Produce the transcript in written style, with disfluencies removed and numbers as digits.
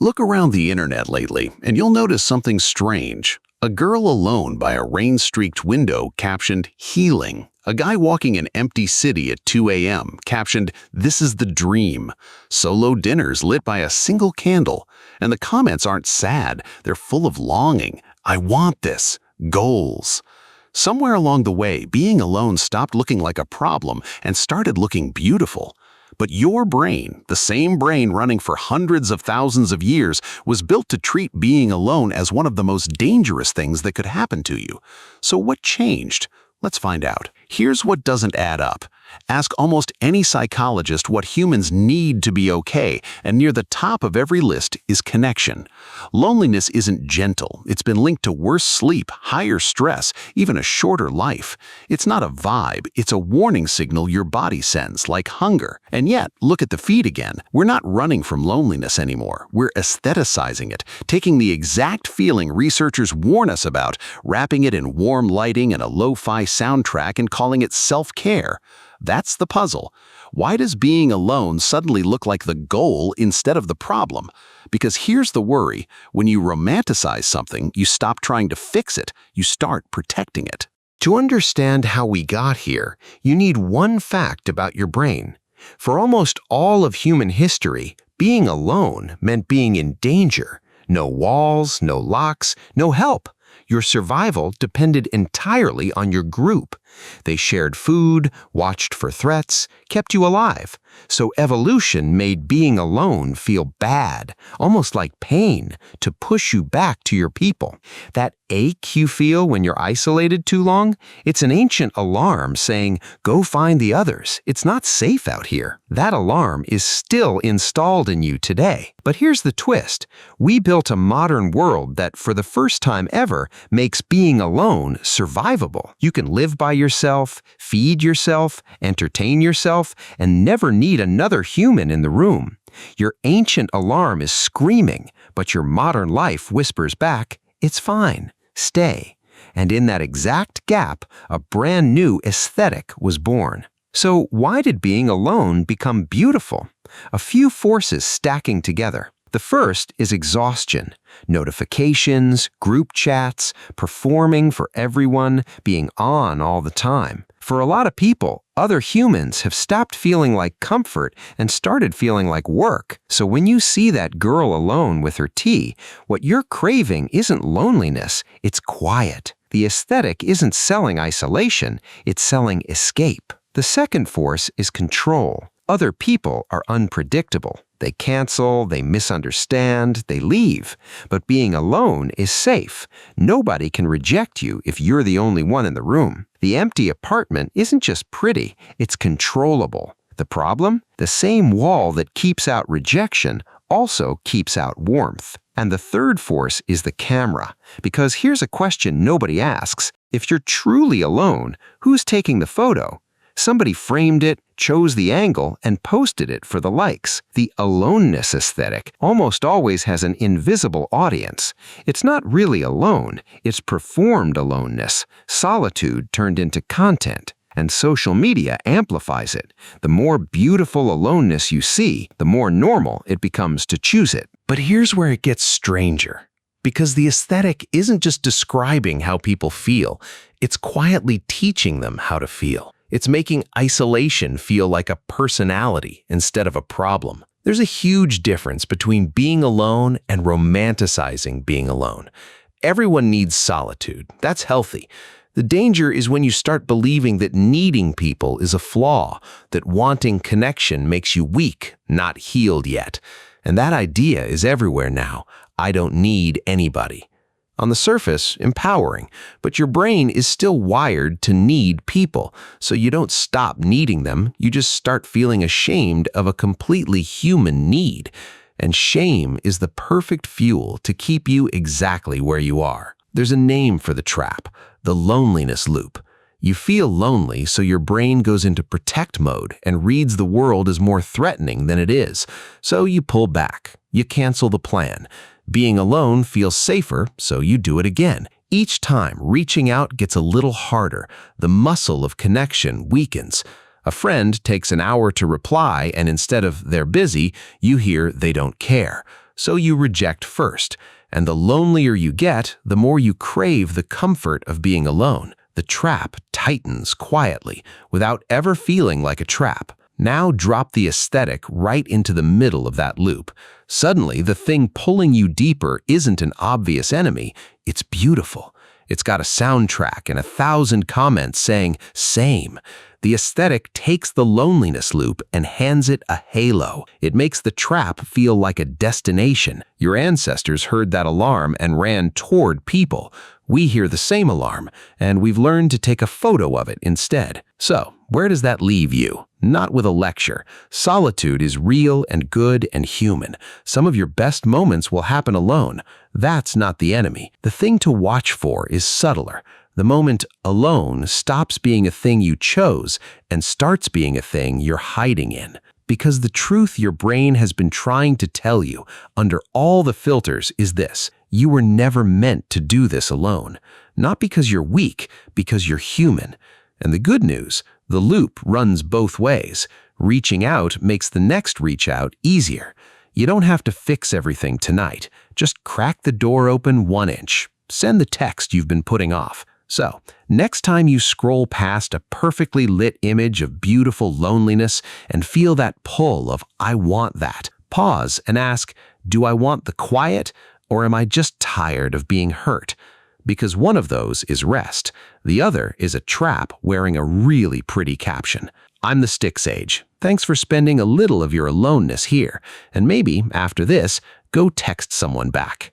Look around the internet lately, and you'll notice something strange. A girl alone by a rain-streaked window captioned, "Healing." A guy walking an empty city at 2 a.m. captioned, "This is the dream." Solo dinners lit by a single candle. And the comments aren't sad, they're full of longing. "I want this." Goals. Somewhere along the way, being alone stopped looking like a problem and started looking beautiful. But your brain, the same brain running for hundreds of thousands of years, was built to treat being alone as one of the most dangerous things that could happen to you. So what changed? Let's find out. Here's what doesn't add up. Ask almost any psychologist what humans need to be okay, and near the top of every list is connection. Loneliness isn't gentle. It's been linked to worse sleep, higher stress, even a shorter life. It's not a vibe. It's a warning signal your body sends, like hunger. And yet, look at the feed again. We're not running from loneliness anymore. We're aestheticizing it, taking the exact feeling researchers warn us about, wrapping it in warm lighting and a lo-fi soundtrack and calling it self-care. That's the puzzle. Why does being alone suddenly look like the goal instead of the problem? Because here's the worry. When you romanticize something, you stop trying to fix it. You start protecting it. To understand how we got here, you need one fact about your brain. For almost all of human history, being alone meant being in danger. No walls, no locks, no help. Your survival depended entirely on your group. They shared food, watched for threats, kept you alive. So evolution made being alone feel bad, almost like pain, to push you back to your people. That ache you feel when you're isolated too long, it's an ancient alarm saying, go find the others. It's not safe out here. That alarm is still installed in you today. But here's the twist. We built a modern world that, for the first time ever, makes being alone survivable. You can live by yourself, feed yourself, entertain yourself, and never need another human in the room. Your ancient alarm is screaming, but your modern life whispers back, it's fine, stay. And in that exact gap, a brand new aesthetic was born. So why did being alone become beautiful? A few forces stacking together. The first is exhaustion. Notifications, group chats, performing for everyone, being on all the time. For a lot of people, other humans have stopped feeling like comfort and started feeling like work. So when you see that girl alone with her tea, what you're craving isn't loneliness, it's quiet. The aesthetic isn't selling isolation, it's selling escape. The second force is control. Other people are unpredictable. They cancel, they misunderstand, they leave. But being alone is safe. Nobody can reject you if you're the only one in the room. The empty apartment isn't just pretty, it's controllable. The problem? The same wall that keeps out rejection also keeps out warmth. And the third force is the camera. Because here's a question nobody asks. If you're truly alone, who's taking the photo? Somebody framed it, chose the angle, and posted it for the likes. The aloneness aesthetic almost always has an invisible audience. It's not really alone, it's performed aloneness, solitude turned into content. And social media amplifies it. The more beautiful aloneness you see, the more normal it becomes to choose it. But here's where it gets stranger. Because the aesthetic isn't just describing how people feel, it's quietly teaching them how to feel. It's making isolation feel like a personality instead of a problem. There's a huge difference between being alone and romanticizing being alone. Everyone needs solitude. That's healthy. The danger is when you start believing that needing people is a flaw, that wanting connection makes you weak, not healed yet. And that idea is everywhere now. I don't need anybody. On the surface, empowering, but your brain is still wired to need people, so you don't stop needing them, you just start feeling ashamed of a completely human need. And shame is the perfect fuel to keep you exactly where you are. There's a name for the trap, the loneliness loop. You feel lonely, so your brain goes into protect mode and reads the world as more threatening than it is. So you pull back, you cancel the plan. Being alone feels safer, so you do it again. Each time, reaching out gets a little harder. The muscle of connection weakens. A friend takes an hour to reply, and instead of "they're busy," you hear "they don't care." so you reject first. And the lonelier you get, the more you crave the comfort of being alone. The trap tightens quietly, without ever feeling like a trap. Now drop the aesthetic right into the middle of that loop. Suddenly, the thing pulling you deeper isn't an obvious enemy, it's beautiful. It's got a soundtrack and 1,000 comments saying, "Same." The aesthetic takes the loneliness loop and hands it a halo. It makes the trap feel like a destination. Your ancestors heard that alarm and ran toward people. We hear the same alarm, and we've learned to take a photo of it instead. So, where does that leave you? Not with a lecture. Solitude is real and good and human. Some of your best moments will happen alone. That's not the enemy. The thing to watch for is subtler. The moment alone stops being a thing you chose and starts being a thing you're hiding in. Because the truth your brain has been trying to tell you under all the filters is this: you were never meant to do this alone. Not because you're weak, because you're human. And the good news, the loop runs both ways. Reaching out makes the next reach out easier. You don't have to fix everything tonight. Just crack the door open 1 inch. Send the text you've been putting off. So, next time you scroll past a perfectly lit image of beautiful loneliness and feel that pull of "I want that," pause and ask, do I want the quiet, or am I just tired of being hurt? Because one of those is rest. The other is a trap wearing a really pretty caption. I'm the Stick Sage. Thanks for spending a little of your aloneness here. And maybe, after this, go text someone back.